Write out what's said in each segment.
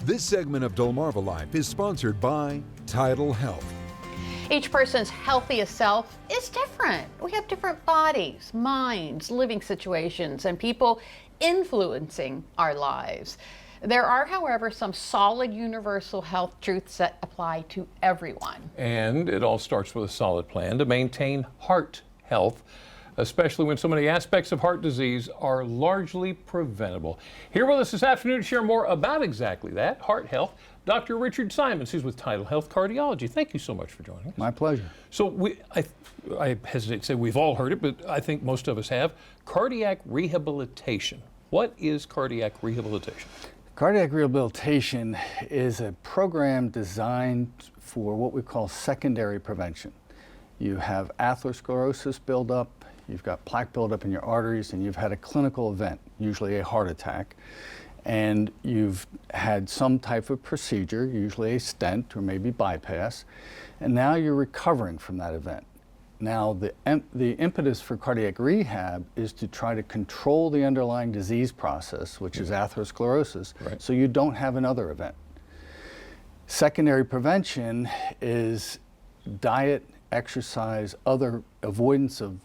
This segment of DelmarvaLife is sponsored by TidalHealth. Each person's healthiest self is different. We have different bodies, minds, living situations, and people influencing our lives. There are, however, some solid universal health truths that apply to everyone. And it all starts with a solid plan to maintain heart health, especially when so many aspects of heart disease are largely preventable. Here with us this afternoon to share more about exactly that, heart health, Dr. Richard Simons, who's with TidalHealth Cardiology. Thank you so much for joining us. My pleasure. So I hesitate to say we've all heard it, but I think most of us have. Cardiac rehabilitation. What is cardiac rehabilitation? Cardiac rehabilitation is a program designed for what we call secondary prevention. You have atherosclerosis buildup, you've got plaque buildup in your arteries, and you've had a clinical event, usually a heart attack, and you've had some type of procedure, usually a stent or maybe bypass, and now you're recovering from that event. Now, the impetus for cardiac rehab is to try to control the underlying disease process, which is atherosclerosis, right, so you don't have another event. Secondary prevention is diet, exercise, other avoidance of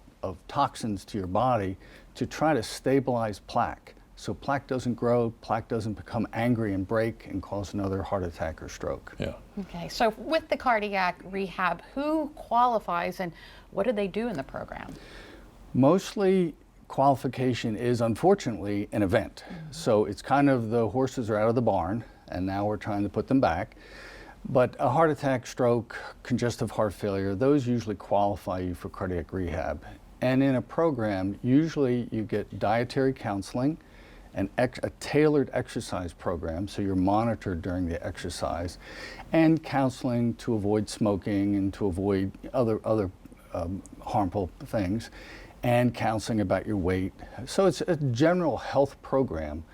toxins to your body to try to stabilize plaque. So plaque doesn't grow, plaque doesn't become angry and break and cause another heart attack or stroke. Yeah. Okay, so with the cardiac rehab, who qualifies and what do they do in the program? Mostly qualification is unfortunately an event. So it's kind of the horses are out of the barn and now we're trying to put them back. But a heart attack, stroke, congestive heart failure, those usually qualify you for cardiac rehab. And in a program, usually you get dietary counseling, and a tailored exercise program, so you're monitored during the exercise, and counseling to avoid smoking and to avoid other harmful things, and counseling about your weight. So it's a general health program,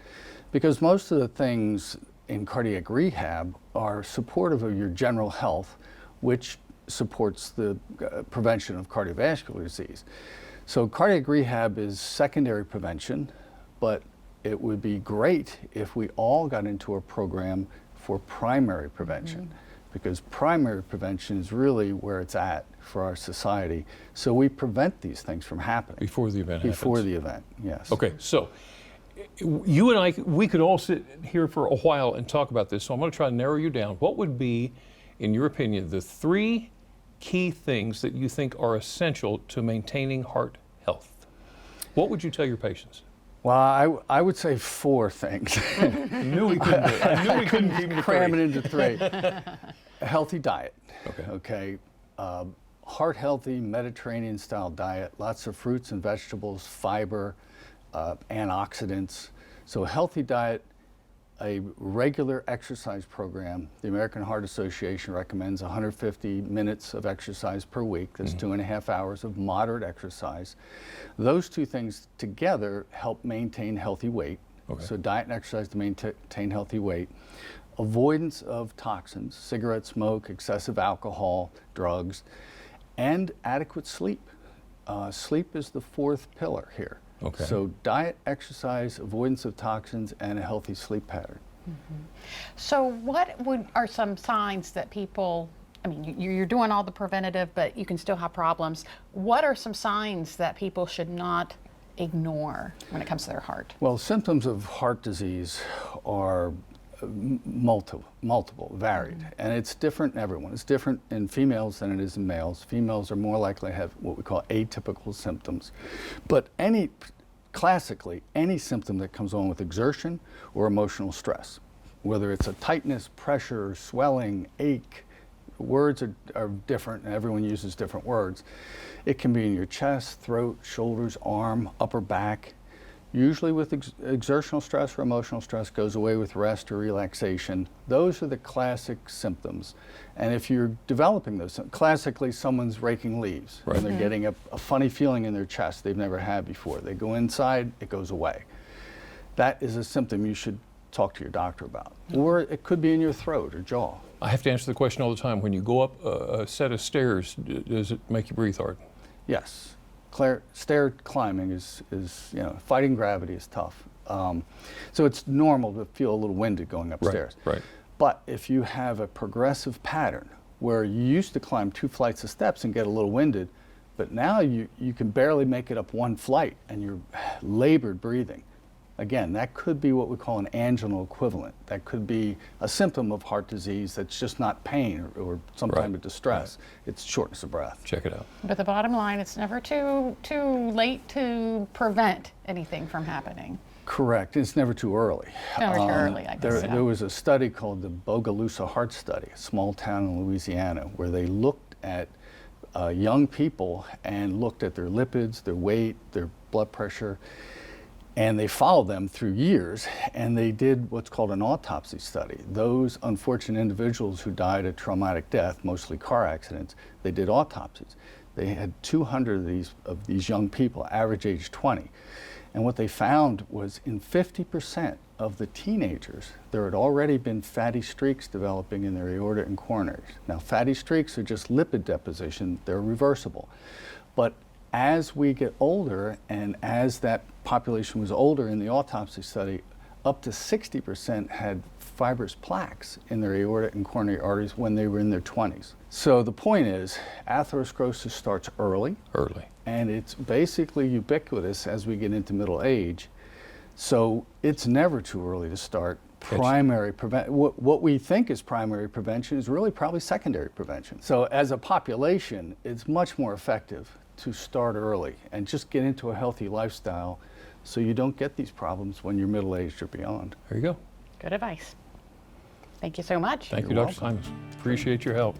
because most of the things in cardiac rehab are supportive of your general health, which supports the prevention of cardiovascular disease. So cardiac rehab is secondary prevention, but it would be great if we all got into a program for primary prevention, because primary prevention is really where it's at for our society. So we prevent these things from happening. Before the event happens. Before the event, yes. Okay, so you and I, we could all sit here for a while and talk about this, so I'm going to try to narrow you down. What would be, in your opinion, the 3 key things that you think are essential to maintaining heart health? What would you tell your patients? Well, I would say 4 things. I knew we couldn't do it. I knew we couldn't keep it cram it into 3. A healthy diet. Okay. Heart healthy Mediterranean style diet, lots of fruits and vegetables, fiber, antioxidants. So a healthy diet, a regular exercise program. The American Heart Association recommends 150 minutes of exercise per week. That's 2.5 hours of moderate exercise. Those 2 things together help maintain healthy weight. Okay. So diet and exercise to maintain healthy weight. Avoidance of toxins, cigarette smoke, excessive alcohol, drugs, and adequate sleep. Sleep is the 4th pillar here. Okay. So diet, exercise, avoidance of toxins, and a healthy sleep pattern. So what are some signs that people, I mean, you're doing all the preventative, but you can still have problems. What are some signs that people should not ignore when it comes to their heart? Well, symptoms of heart disease are multiple, varied, and it's different in everyone. It's different in females than it is in males. Females are more likely to have what we call atypical symptoms. But classically, any symptom that comes on with exertion or emotional stress, whether it's a tightness, pressure, swelling, ache, words are different and everyone uses different words. It can be in your chest, throat, shoulders, arm, upper back. Usually with exertional stress or emotional stress goes away with rest or relaxation. Those are the classic symptoms. And if you're developing those, classically someone's raking leaves. Right. And they're getting a funny feeling in their chest they've never had before. They go inside, it goes away. That is a symptom you should talk to your doctor about. Or it could be in your throat or jaw. I have to answer the question all the time. When you go up a set of stairs, does it make you breathe hard? Yes. Stair climbing is fighting gravity is tough. So it's normal to feel a little winded going upstairs. Right. But if you have a progressive pattern where you used to climb 2 flights of steps and get a little winded, but now you can barely make it up 1 flight and you're labored breathing. Again, that could be what we call an anginal equivalent. That could be a symptom of heart disease that's just not pain or some kind of distress. It's shortness of breath. Check it out. But the bottom line, it's never too late to prevent anything from happening. Correct. It's never too early. Never too early, I guess. There was a study called the Bogalusa Heart Study, a small town in Louisiana, where they looked at young people and looked at their lipids, their weight, their blood pressure, and they followed them through years, and they did what's called an autopsy study. Those unfortunate individuals who died a traumatic death, mostly car accidents, they did autopsies. They had 200 of these young people, average age 20. And what they found was in 50% of the teenagers, there had already been fatty streaks developing in their aorta and coronaries. Now, fatty streaks are just lipid deposition, they're reversible. But as we get older, and as that population was older in the autopsy study, up to 60% had fibrous plaques in their aorta and coronary arteries when they were in their 20s. So the point is, atherosclerosis starts early. And it's basically ubiquitous as we get into middle age. So it's never too early to start primary prevention. What we think is primary prevention is really probably secondary prevention. So as a population, it's much more effective to start early and just get into a healthy lifestyle so you don't get these problems when you're middle-aged or beyond. There you go. Good advice. Thank you so much. Thank you, Dr. Simons. Appreciate your help.